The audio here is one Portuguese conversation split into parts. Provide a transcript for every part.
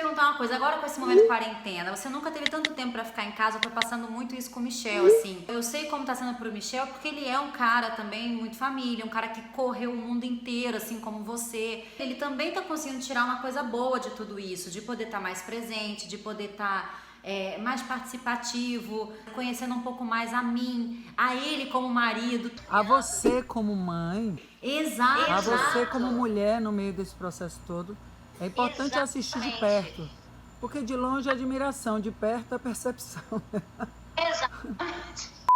perguntar uma coisa, agora com esse momento de quarentena, você nunca teve tanto tempo pra ficar em casa, eu tô passando muito isso com o Michel, assim. Eu sei como tá sendo pro Michel, porque ele é um cara também muito família, um cara que correu o mundo inteiro, assim como você. Ele também tá conseguindo tirar uma coisa boa de tudo isso, de poder estar mais presente, de poder estar mais participativo, conhecendo um pouco mais a mim, a ele como marido. A você como mãe, Exato, a você exato. como mulher no meio desse processo todo, é importante assistir de perto. Porque de longe é admiração, de perto é percepção.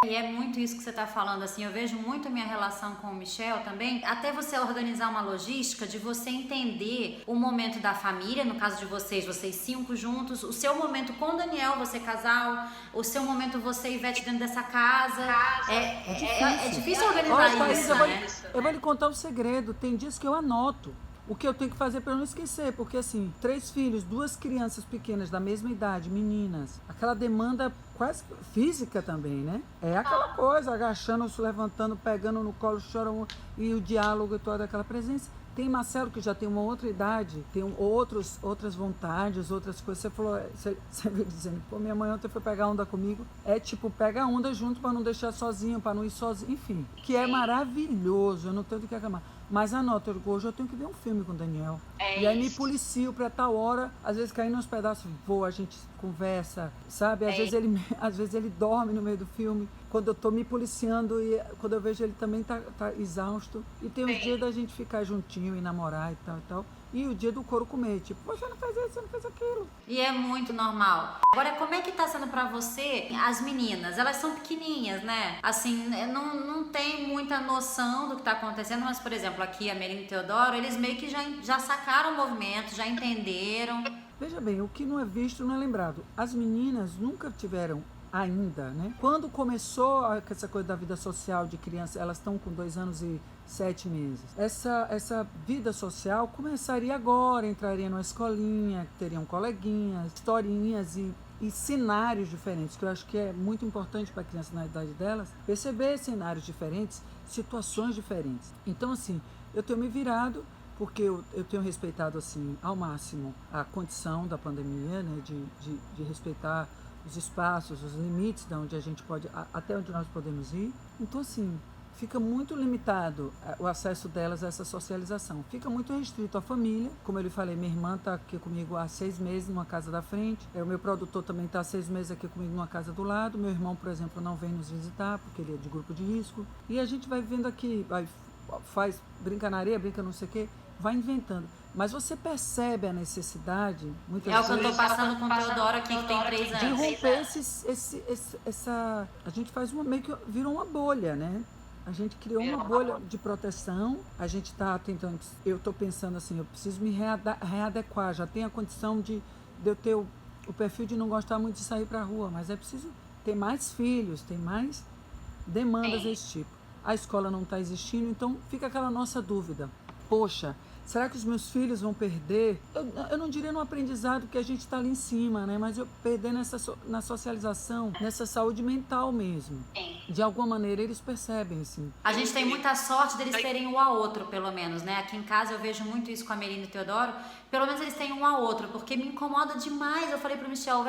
E é muito isso que você está falando, assim, eu vejo muito a minha relação com o Michel também, até você organizar uma logística de você entender o momento da família, no caso de vocês 5 juntos, o seu momento com o Daniel, você casal, o seu momento você e Ivete dentro dessa casa. É difícil organizar Olha, Thaís, isso, né? eu vou lhe contar um segredo. Tem dias que eu anoto o que eu tenho que fazer para não esquecer. Porque assim, 3 filhos, 2 crianças pequenas da mesma idade, meninas. Aquela demanda quase física também, né? É aquela coisa, agachando, se levantando, pegando no colo, chorando. E o diálogo e toda aquela presença. Tem Marcelo que já tem uma outra idade, tem outras vontades, outras coisas. Você falou, você veio dizendo, pô, minha mãe ontem foi pegar onda comigo. É tipo, pega onda junto para não deixar sozinho, para não ir sozinho, enfim. Que é maravilhoso, eu não tenho do que reclamar. Mas anota, hoje eu tenho que ver um filme com o Daniel. E aí me policio pra tal hora, às vezes caindo uns pedaços, a gente conversa, sabe? Às vezes ele dorme no meio do filme. Quando eu tô me policiando e quando eu vejo ele também tá exausto. E tem os dias da gente ficar juntinho e namorar e tal e tal. E o dia do couro comer, tipo, você não fez isso, você não fez aquilo. E é muito normal. Agora, como é que tá sendo pra você as meninas? Elas são pequenininhas, né? Assim, não tem muita noção do que tá acontecendo, mas, por exemplo, aqui a Melina e o Teodoro, eles meio que já sacaram o movimento, já entenderam. Veja bem, o que não é visto não é lembrado. As meninas nunca tiveram ainda, né? Quando começou essa coisa da vida social de criança, elas estão com 2 anos e 7 meses. Essa vida social começaria agora, entraria numa escolinha, teriam coleguinhas, historinhas e cenários diferentes, que eu acho que é muito importante para a criança na idade delas, perceber cenários diferentes, situações diferentes. Então, assim, eu tenho me virado porque eu tenho respeitado assim ao máximo a condição da pandemia, né, de respeitar os espaços, os limites de onde a gente pode, até onde nós podemos ir. Então, assim, fica muito limitado o acesso delas a essa socialização. Fica muito restrito à família. Como eu lhe falei, minha irmã está aqui comigo há 6 meses numa casa da frente. O meu produtor também está há 6 meses aqui comigo numa casa do lado. Meu irmão, por exemplo, não vem nos visitar porque ele é de grupo de risco. E a gente vai vivendo aqui, faz, brinca na areia, brinca não sei o quê, vai inventando. Mas você percebe a necessidade, muitas vezes... É o que eu tô passando com o Teodoro aqui, que tem 3 anos. De romper essa... A gente faz meio que virou uma bolha, né? A gente criou uma bolha de proteção, a gente está tentando... Eu estou pensando assim, eu preciso me readequar, já tenho a condição de eu ter o perfil de não gostar muito de sair para a rua, mas é preciso ter mais filhos, ter mais demandas desse tipo. A escola não está existindo, então fica aquela nossa dúvida. Poxa, será que os meus filhos vão perder? Eu não diria no aprendizado, que a gente está ali em cima, né? Mas eu perder na socialização, nessa saúde mental mesmo. De alguma maneira eles percebem, assim. A gente tem muita sorte deles terem um ao outro, pelo menos, né? Aqui em casa eu vejo muito isso com a Melina e o Teodoro. Pelo menos eles têm um ao outro, porque me incomoda demais. Eu falei pro Michel,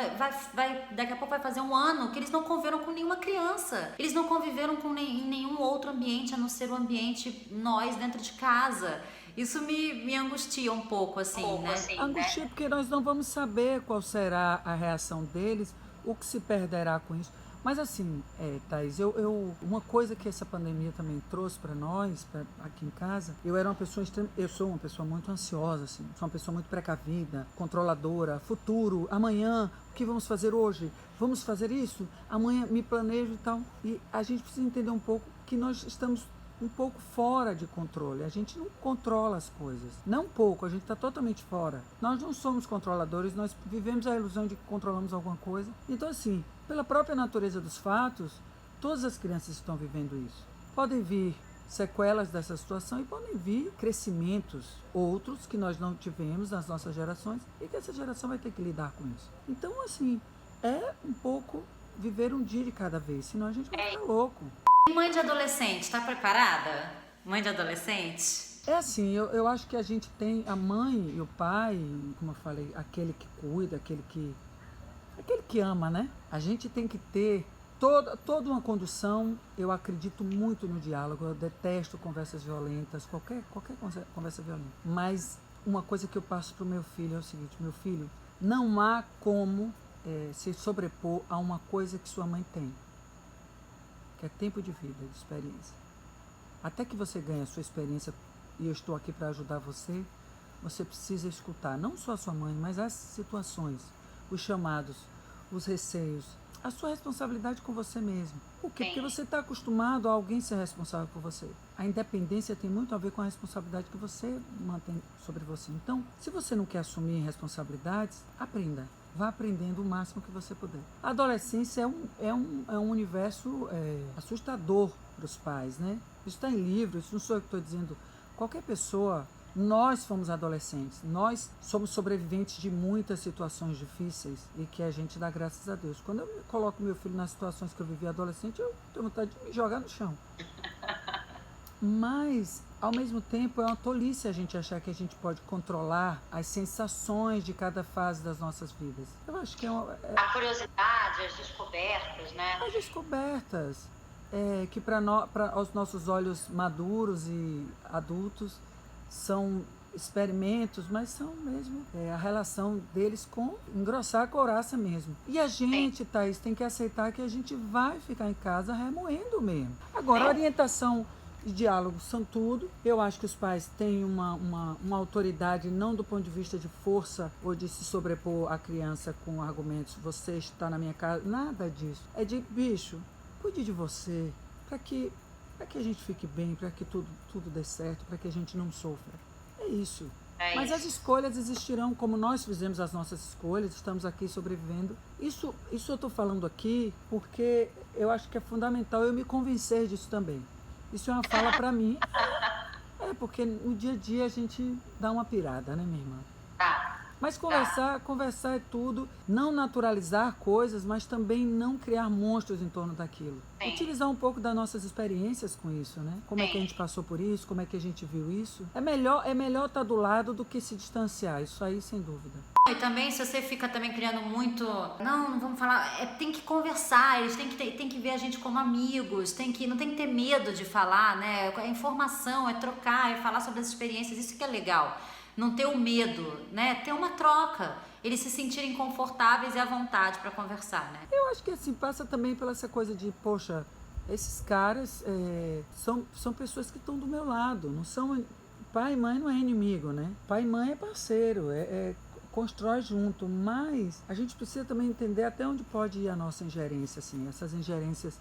daqui a pouco vai fazer 1 ano que eles não conviveram com nenhuma criança. Eles não conviveram em nenhum outro ambiente, a não ser o ambiente nós dentro de casa. Isso me angustia um pouco, assim, né? Angustia porque nós não vamos saber qual será a reação deles, o que se perderá com isso. Mas assim, Thaís, uma coisa que essa pandemia também trouxe para nós, aqui em casa, eu sou uma pessoa muito ansiosa, assim, sou uma pessoa muito precavida, controladora, futuro, amanhã, o que vamos fazer hoje? Vamos fazer isso? Amanhã me planejo e tal. E a gente precisa entender um pouco que nós estamos um pouco fora de controle. A gente não controla as coisas. Não um pouco, a gente está totalmente fora. Nós não somos controladores, nós vivemos a ilusão de que controlamos alguma coisa. Então, assim, pela própria natureza dos fatos, todas as crianças estão vivendo isso. Podem vir sequelas dessa situação e podem vir crescimentos outros que nós não tivemos nas nossas gerações e que essa geração vai ter que lidar com isso. Então, assim, é um pouco viver um dia de cada vez, senão a gente vai ficar louco. Mãe de adolescente, tá preparada? Mãe de adolescente? É assim, eu acho que a gente tem a mãe e o pai, como eu falei, aquele que cuida, aquele que ama, né? A gente tem que ter toda uma condução. Eu acredito muito no diálogo, eu detesto conversas violentas, qualquer conversa violenta. Mas uma coisa que eu passo para o meu filho é o seguinte: meu filho, não há como se sobrepor a uma coisa que sua mãe tem, que é tempo de vida, de experiência. Até que você ganhe a sua experiência, e eu estou aqui para ajudar você, você precisa escutar não só a sua mãe, mas as situações, os chamados, os receios, a sua responsabilidade com você mesmo. Por quê? Porque você está acostumado a alguém ser responsável por você. A independência tem muito a ver com a responsabilidade que você mantém sobre você. Então, se você não quer assumir responsabilidades, aprenda. Vá aprendendo o máximo que você puder. A adolescência é um universo assustador para os pais, né? Isso está em livros, isso não sou eu que estou dizendo. Qualquer pessoa, nós fomos adolescentes, nós somos sobreviventes de muitas situações difíceis e que a gente dá graças a Deus. Quando eu coloco meu filho nas situações que eu vivi adolescente, eu tenho vontade de me jogar no chão. Mas, ao mesmo tempo, é uma tolice a gente achar que a gente pode controlar as sensações de cada fase das nossas vidas. Eu acho que a curiosidade, as descobertas, né? As descobertas, que para os nossos olhos maduros e adultos são experimentos, mas são mesmo a relação deles com engrossar a couraça mesmo. E a gente, Thaís, tem que aceitar que a gente vai ficar em casa remoendo mesmo. Agora, a orientação e diálogo são tudo. Eu acho que os pais têm uma autoridade, não do ponto de vista de força ou de se sobrepor à criança com argumentos, você está na minha casa, nada disso. É de, bicho, cuide de você, para que a gente fique bem, para que tudo dê certo, para que a gente não sofra. É isso. Mas as escolhas existirão, como nós fizemos as nossas escolhas, estamos aqui sobrevivendo. Isso eu estou falando aqui porque eu acho que é fundamental eu me convencer disso também. Isso é uma fala para mim. Porque no dia a dia a gente dá uma pirada, né, minha irmã? Mas conversar é tudo. Não naturalizar coisas, mas também não criar monstros em torno daquilo. Utilizar um pouco das nossas experiências com isso, né? Como é que a gente passou por isso, como é que a gente viu isso. É melhor estar do lado do que se distanciar, isso aí sem dúvida. E também, se você fica também criando muito... Não vamos falar... tem que conversar, eles têm que ver a gente como amigos, não tem que ter medo de falar, né? É informação, é trocar, é falar sobre as experiências, isso que é legal. Não ter o medo, né? Ter uma troca. Eles se sentirem confortáveis e à vontade para conversar, né? Eu acho que assim, passa também pela essa coisa de, poxa, esses caras são pessoas que estão do meu lado, não são... Pai e mãe não é inimigo, né? Pai e mãe é parceiro, constrói junto, mas a gente precisa também entender até onde pode ir a nossa ingerência, assim, essas ingerências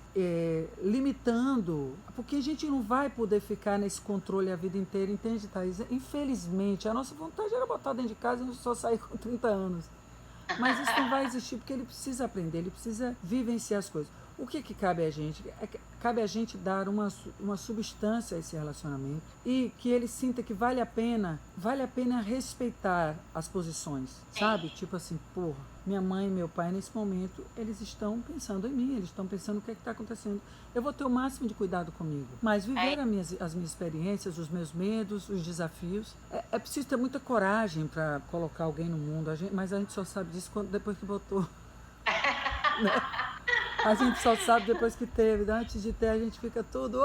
limitando, porque a gente não vai poder ficar nesse controle a vida inteira, entende, Thaís? Infelizmente, a nossa vontade era botar dentro de casa e só sair com 30 anos, mas isso não vai existir porque ele precisa aprender, ele precisa vivenciar as coisas. O que cabe a gente? Cabe a gente dar uma substância a esse relacionamento e que ele sinta que vale a pena respeitar as posições, sabe? Tipo assim, porra, minha mãe e meu pai nesse momento, eles estão pensando em mim, eles estão pensando o que está acontecendo. Eu vou ter o máximo de cuidado comigo, mas viver as minhas experiências, os meus medos, os desafios, é preciso ter muita coragem para colocar alguém no mundo, mas a gente só sabe disso depois que botou, né? A gente só sabe depois que teve, antes de ter a gente fica tudo...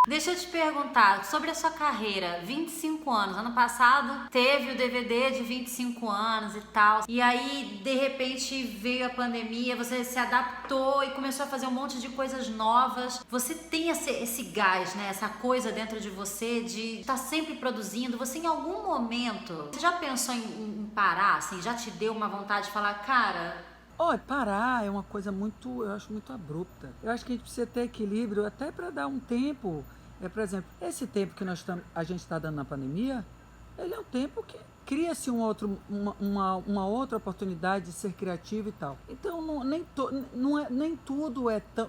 Deixa eu te perguntar, sobre a sua carreira, 25 anos, ano passado teve o DVD de 25 anos e tal, e aí de repente veio a pandemia, você se adaptou e começou a fazer um monte de coisas novas, você tem esse gás, né, essa coisa dentro de você de estar sempre produzindo, você em algum momento, você já pensou em parar, assim, já te deu uma vontade de falar, cara... Parar é uma coisa eu acho muito abrupta. Eu acho que a gente precisa ter equilíbrio até para dar um tempo. Por exemplo, esse tempo que a gente está dando na pandemia, ele é um tempo que cria-se uma outra oportunidade de ser criativo e tal. Então, nem tudo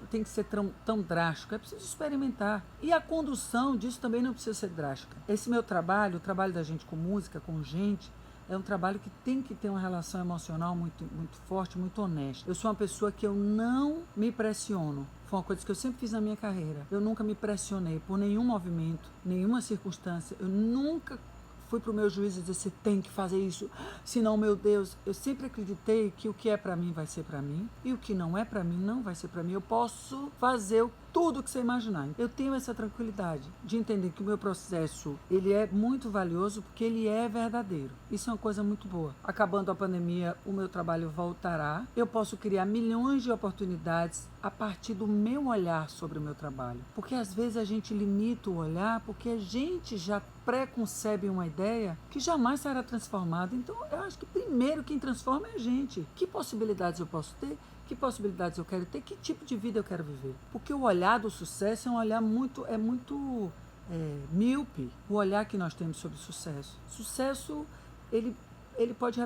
tem que ser tão drástico. É preciso experimentar. E a condução disso também não precisa ser drástica. Esse meu trabalho, o trabalho da gente com música, com gente... É um trabalho que tem que ter uma relação emocional muito, muito forte, muito honesta. Eu sou uma pessoa que eu não me pressiono. foi uma coisa que eu sempre fiz na minha carreira. Eu nunca me pressionei por nenhum movimento, nenhuma circunstância. Eu nunca fui pro meu juízo e dizer, você tem que fazer isso, senão, meu Deus. Eu sempre acreditei que o que é para mim vai ser para mim e o que não é para mim não vai ser para mim. Eu posso fazer tudo o que você imaginar. Eu tenho essa tranquilidade de entender que o meu processo, ele é muito valioso porque ele é verdadeiro. Isso é uma coisa muito boa. Acabando a pandemia, o meu trabalho voltará. Eu posso criar milhões de oportunidades a partir do meu olhar sobre o meu trabalho. Porque às vezes a gente limita o olhar porque a gente já preconcebe uma ideia que jamais será transformada. Então, eu acho que primeiro quem transforma é a gente. Que possibilidades eu posso ter? Que possibilidades eu quero ter? Que tipo de vida eu quero viver? Porque o olhar do sucesso é um olhar muito míope. O olhar que nós temos sobre o sucesso. Sucesso, ele pode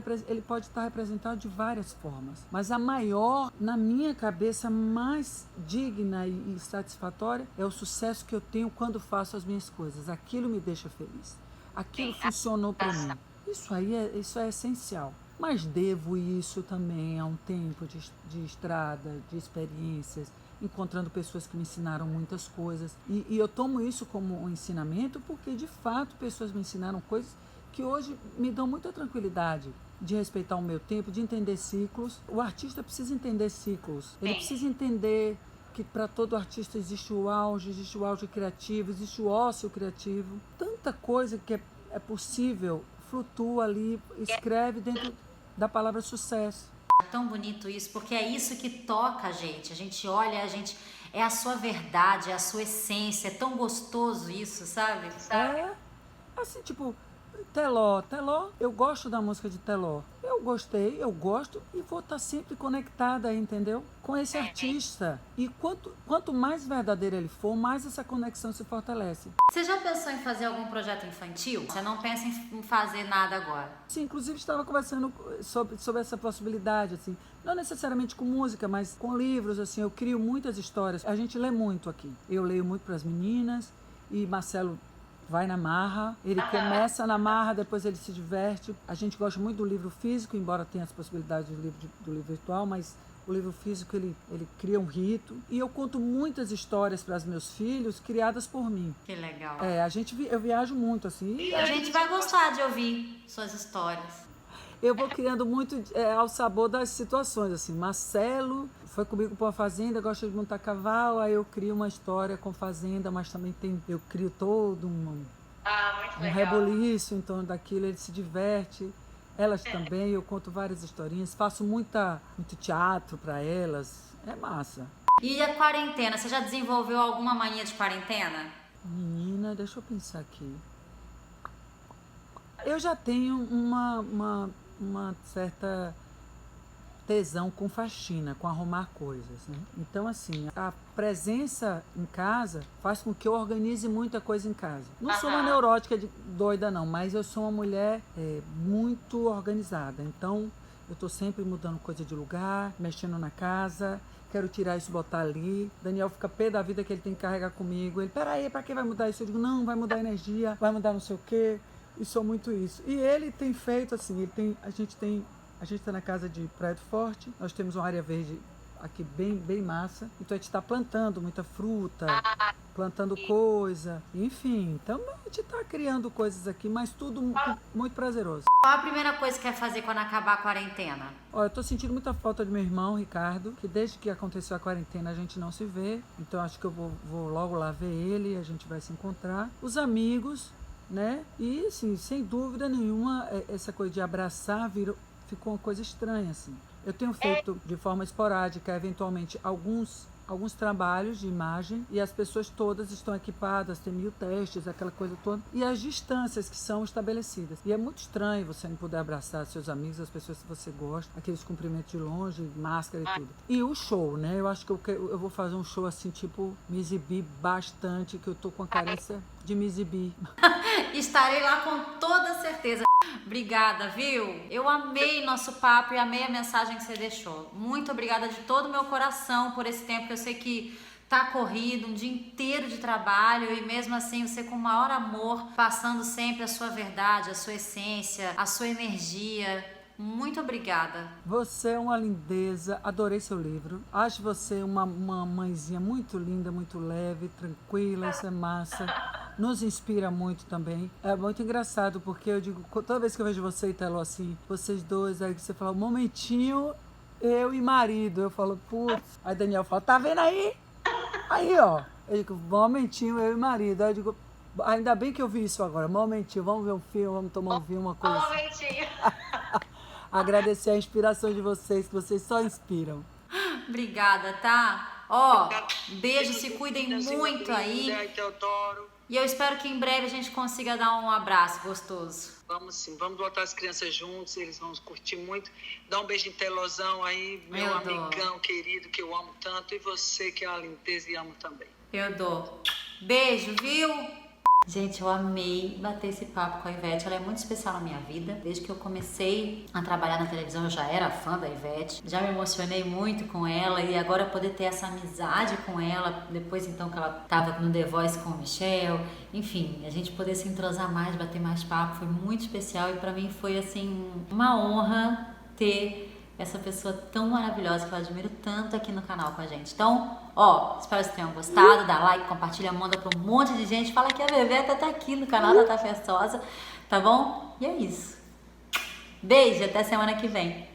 estar representado de várias formas. Mas a maior, na minha cabeça, mais digna e satisfatória é o sucesso que eu tenho quando faço as minhas coisas. Aquilo me deixa feliz. Aquilo funcionou para mim. Isso é essencial. Mas devo isso também a um tempo de estrada, de experiências, encontrando pessoas que me ensinaram muitas coisas. E eu tomo isso como um ensinamento porque, de fato, pessoas me ensinaram coisas que hoje me dão muita tranquilidade de respeitar o meu tempo, de entender ciclos. O artista precisa entender ciclos. Ele precisa entender que para todo artista existe o auge criativo, existe o ócio criativo. Tanta coisa que é possível flutua ali, escreve dentro da palavra sucesso. É tão bonito isso, porque é isso que toca a gente. A gente olha, é a sua verdade, é a sua essência. É tão gostoso isso, sabe? É, assim, tipo, Teló, eu gosto da música de Teló. Eu gosto e vou estar sempre conectada, entendeu? Com esse artista. E quanto mais verdadeiro ele for, mais essa conexão se fortalece. Você já pensou em fazer algum projeto infantil? Você não pensa em fazer nada agora? Sim, inclusive estava conversando sobre essa possibilidade, assim. Não necessariamente com música, mas com livros, assim. Eu crio muitas histórias. A gente lê muito aqui. Eu leio muito para as meninas e Marcelo vai na marra, ele começa na marra, depois ele se diverte. A gente gosta muito do livro físico, embora tenha as possibilidades do livro virtual, mas o livro físico ele cria um rito. E eu conto muitas histórias para os meus filhos criadas por mim. Que legal. Eu viajo muito, assim. E a gente vai gostar de ouvir suas histórias. Eu vou criando muito ao sabor das situações, assim. Marcelo foi comigo para uma fazenda, gosta de montar cavalo, aí eu crio uma história com fazenda, mas também eu crio todo um reboliço em torno daquilo, ele se diverte. Elas também, eu conto várias historinhas, faço muito teatro para elas, é massa. E a quarentena, você já desenvolveu alguma mania de quarentena? Menina, deixa eu pensar aqui. Eu já tenho uma certa tesão com faxina, com arrumar coisas, né? Então, assim, a presença em casa faz com que eu organize muita coisa em casa. Não sou uma neurótica doida, não, mas eu sou uma mulher muito organizada. Então, eu estou sempre mudando coisa de lugar, mexendo na casa, quero tirar isso e botar ali. Daniel fica pé da vida que ele tem que carregar comigo. Ele, peraí, pra que vai mudar isso? Eu digo, não, vai mudar a energia, vai mudar não sei o quê. E sou muito isso. E ele tem feito assim, a gente está na casa de Praia do Forte, nós temos uma área verde aqui bem massa, então a gente está plantando muita fruta, plantando coisa, enfim, então a gente está criando coisas aqui, mas tudo muito prazeroso. Qual a primeira coisa que quer fazer quando acabar a quarentena? Olha, eu estou sentindo muita falta de meu irmão, Ricardo, que desde que aconteceu a quarentena a gente não se vê, então acho que eu vou logo lá ver ele, a gente vai se encontrar. Os amigos, né? E assim, sem dúvida nenhuma, essa coisa de abraçar ficou uma coisa estranha, assim. Eu tenho feito de forma esporádica, eventualmente, alguns trabalhos de imagem e as pessoas todas estão equipadas, tem 1000 testes, aquela coisa toda, e as distâncias que são estabelecidas. E é muito estranho você não poder abraçar seus amigos, as pessoas que você gosta, aqueles cumprimentos de longe, máscara e tudo. E o show, né? Eu acho que eu vou fazer um show assim, tipo, me exibir bastante, que eu tô com a carência de me exibir. Estarei lá com toda certeza. Obrigada, viu? Eu amei nosso papo e amei a mensagem que você deixou. Muito obrigada de todo o meu coração por esse tempo que eu sei que tá corrido, um dia inteiro de trabalho e mesmo assim você com o maior amor, passando sempre a sua verdade, a sua essência, a sua energia. Muito obrigada. Você é uma lindeza, adorei seu livro. Acho você uma mãezinha muito linda, muito leve, tranquila, isso é massa. Nos inspira muito também. É muito engraçado, porque eu digo, toda vez que eu vejo você e Telo assim, vocês dois, aí você fala, um momentinho, eu e marido. Eu falo, putz. Aí Daniel fala, tá vendo aí? Aí, ó. Eu digo, momentinho, eu e marido. Aí eu digo, ainda bem que eu vi isso agora. Momentinho, vamos ver um filme, vamos tomar um vinho, uma coisa assim. Momentinho. Agradecer a inspiração de vocês, que vocês só inspiram. Obrigada, tá? Ó, beijo, se cuidem muito aí. E eu espero que em breve a gente consiga dar um abraço gostoso. Vamos sim, vamos botar as crianças juntos, eles vão curtir muito. Dá um beijo em Telozão aí, meu Eu amigão dou. querido, que eu amo tanto. E você, que é uma lindeza e amo também. Eu dou. Beijo, viu? Gente, eu amei bater esse papo com a Ivete. Ela é muito especial na minha vida. Desde que eu comecei a trabalhar na televisão, eu já era fã da Ivete. Já me emocionei muito com ela e agora poder ter essa amizade com ela, depois então que ela tava no The Voice com o Michel, enfim, a gente poder se entrosar mais, bater mais papo, foi muito especial e pra mim foi assim uma honra ter essa pessoa tão maravilhosa que eu admiro tanto aqui no canal com a gente. Então, ó, espero que vocês tenham gostado, dá like, compartilha, manda pra um monte de gente, fala que a Bebeta tá aqui no canal da Tá Festosa, tá bom? E é isso. Beijo, até semana que vem.